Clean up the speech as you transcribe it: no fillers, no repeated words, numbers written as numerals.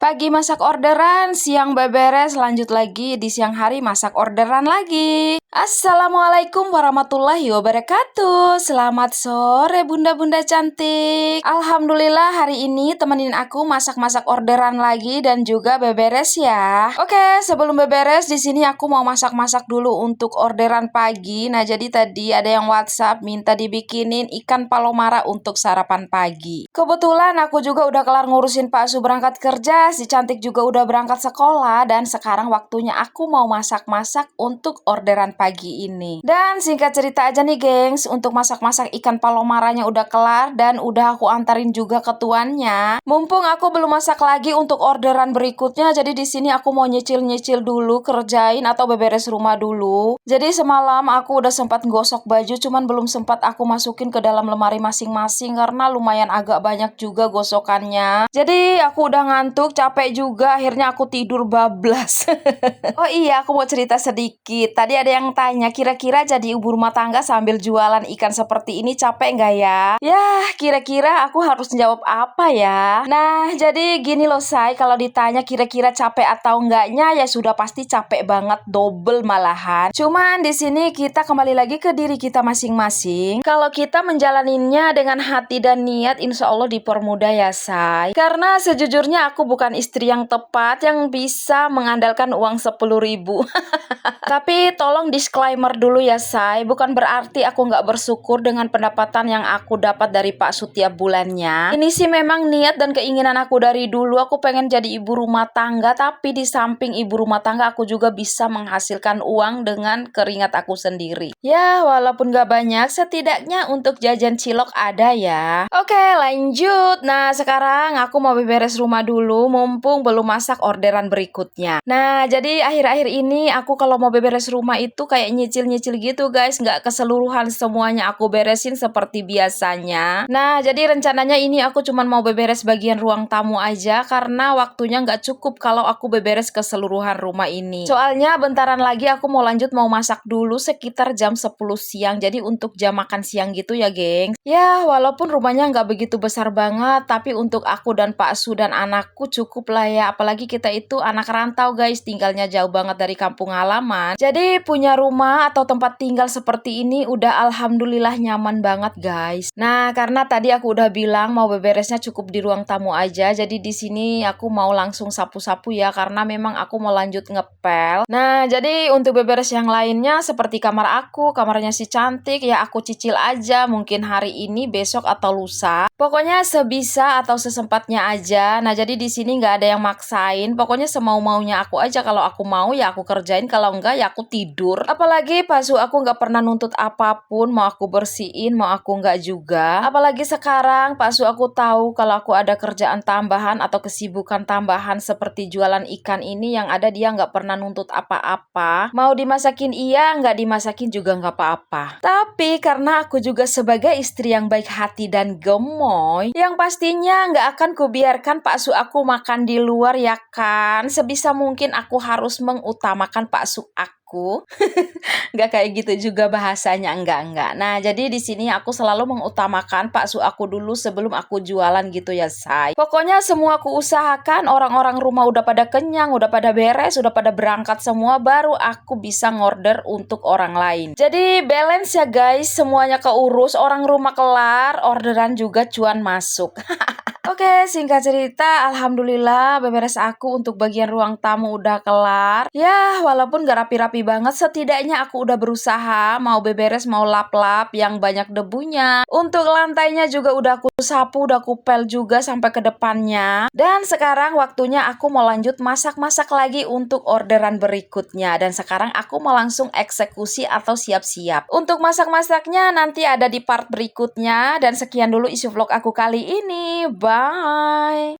Pagi masak orderan, siang beberes, lanjut lagi di siang hari masak orderan lagi. Assalamualaikum warahmatullahi wabarakatuh. Selamat sore bunda-bunda cantik. Alhamdulillah hari ini temenin aku masak-masak orderan lagi dan juga beberes ya. Oke, sebelum beberes di sini aku mau masak-masak dulu untuk orderan pagi. Nah, jadi tadi ada yang WhatsApp minta dibikinin ikan palomara untuk sarapan pagi. Kebetulan aku juga udah kelar ngurusin Pak Su berangkat kerja, si cantik juga udah berangkat sekolah, dan sekarang waktunya aku mau masak-masak untuk orderan pagi ini. Dan singkat cerita aja nih gengs, untuk masak-masak ikan palomaranya udah kelar dan udah aku antarin juga ke tuannya. Mumpung aku belum masak lagi untuk orderan berikutnya, jadi di sini aku mau nyicil-nyicil dulu, kerjain atau beberes rumah dulu. Jadi semalam aku udah sempat gosok baju, cuman belum sempat aku masukin ke dalam lemari masing-masing karena lumayan agak banyak juga gosokannya. Jadi aku udah ngantuk, capek juga, akhirnya aku tidur bablas. Oh iya, aku mau cerita sedikit. Tadi ada yang tanya, kira-kira jadi ibu rumah tangga sambil jualan ikan seperti ini capek nggak ya? Yah, kira-kira aku harus jawab apa ya? Nah, jadi gini loh say, kalau ditanya kira-kira capek atau enggaknya, ya sudah pasti capek banget, double malahan. Cuman di sini kita kembali lagi ke diri kita masing-masing. Kalau kita menjalaninnya dengan hati dan niat, insya Allah dipermudah ya say. Karena sejujurnya aku bukan istri yang tepat yang bisa mengandalkan uang 10.000. Tapi tolong disclaimer dulu ya say, bukan berarti aku nggak bersyukur dengan pendapatan yang aku dapat dari Pak Su tiap bulannya. Ini sih memang niat dan keinginan aku dari dulu, aku pengen jadi ibu rumah tangga, tapi di samping ibu rumah tangga aku juga bisa menghasilkan uang dengan keringat aku sendiri. Ya walaupun nggak banyak, setidaknya untuk jajan cilok ada ya. Oke lanjut, nah sekarang aku mau beberes rumah dulu, mumpung belum masak orderan berikutnya. Nah jadi akhir-akhir ini aku kalau mau beberes rumah itu kayak nyicil-nyicil gitu guys, nggak keseluruhan semuanya aku beresin seperti biasanya. Nah jadi rencananya ini aku cuman mau beberes bagian ruang tamu aja karena waktunya nggak cukup kalau aku beberes keseluruhan rumah ini. Soalnya bentaran lagi aku mau lanjut mau masak dulu sekitar jam 10 siang, jadi untuk jam makan siang gitu ya geng. Ya walaupun rumahnya nggak begitu besar banget, tapi untuk aku dan Pak Su dan anakku cukup lah ya, apalagi kita itu anak rantau guys, tinggalnya jauh banget dari kampung halaman. Jadi punya rumah atau tempat tinggal seperti ini udah alhamdulillah nyaman banget guys. Nah karena tadi aku udah bilang mau beberesnya cukup di ruang tamu aja, jadi di sini aku mau langsung sapu-sapu ya karena memang aku mau lanjut ngepel. Nah jadi untuk beberes yang lainnya seperti kamar aku, kamarnya si cantik ya aku cicil aja, mungkin hari ini, besok atau lusa. Pokoknya sebisa atau sesempatnya aja. Nah jadi di sini nggak ada yang maksain, pokoknya semau-maunya aku aja. Kalau aku mau ya aku kerjain, kalau enggak ya aku tidur. Apalagi Pak Su aku nggak pernah nuntut apapun, mau aku bersihin mau aku nggak juga. Apalagi sekarang Pak Su aku tahu kalau aku ada kerjaan tambahan atau kesibukan tambahan seperti jualan ikan ini, yang ada dia nggak pernah nuntut apa-apa. Mau dimasakin iya, nggak dimasakin juga nggak apa-apa. Tapi karena aku juga sebagai istri yang baik hati dan gemoy, yang pastinya nggak akan kubiarkan Pak Su aku makan di luar ya kan. Sebisa mungkin aku harus mengutamakan Pak Su aku. Nggak kayak gitu juga bahasanya, enggak. Nah, jadi di sini aku selalu mengutamakan Pak Su aku dulu sebelum aku jualan gitu ya, say. Pokoknya semua aku usahakan orang-orang rumah udah pada kenyang, udah pada beres, udah pada berangkat semua, baru aku bisa ngorder untuk orang lain. Jadi balance ya guys, semuanya keurus, orang rumah kelar, orderan juga cuan masuk. Oke, singkat cerita, alhamdulillah beberes aku untuk bagian ruang tamu udah kelar. Ya, walaupun gak rapi-rapi banget, setidaknya aku udah berusaha mau beberes, mau lap-lap yang banyak debunya. Untuk lantainya juga udah aku sapu, udah aku pel juga sampai ke depannya. Dan sekarang waktunya aku mau lanjut masak-masak lagi untuk orderan berikutnya. Dan sekarang aku mau langsung eksekusi atau siap-siap. Untuk masak-masaknya nanti ada di part berikutnya. Dan sekian dulu isi vlog aku kali ini. Bye!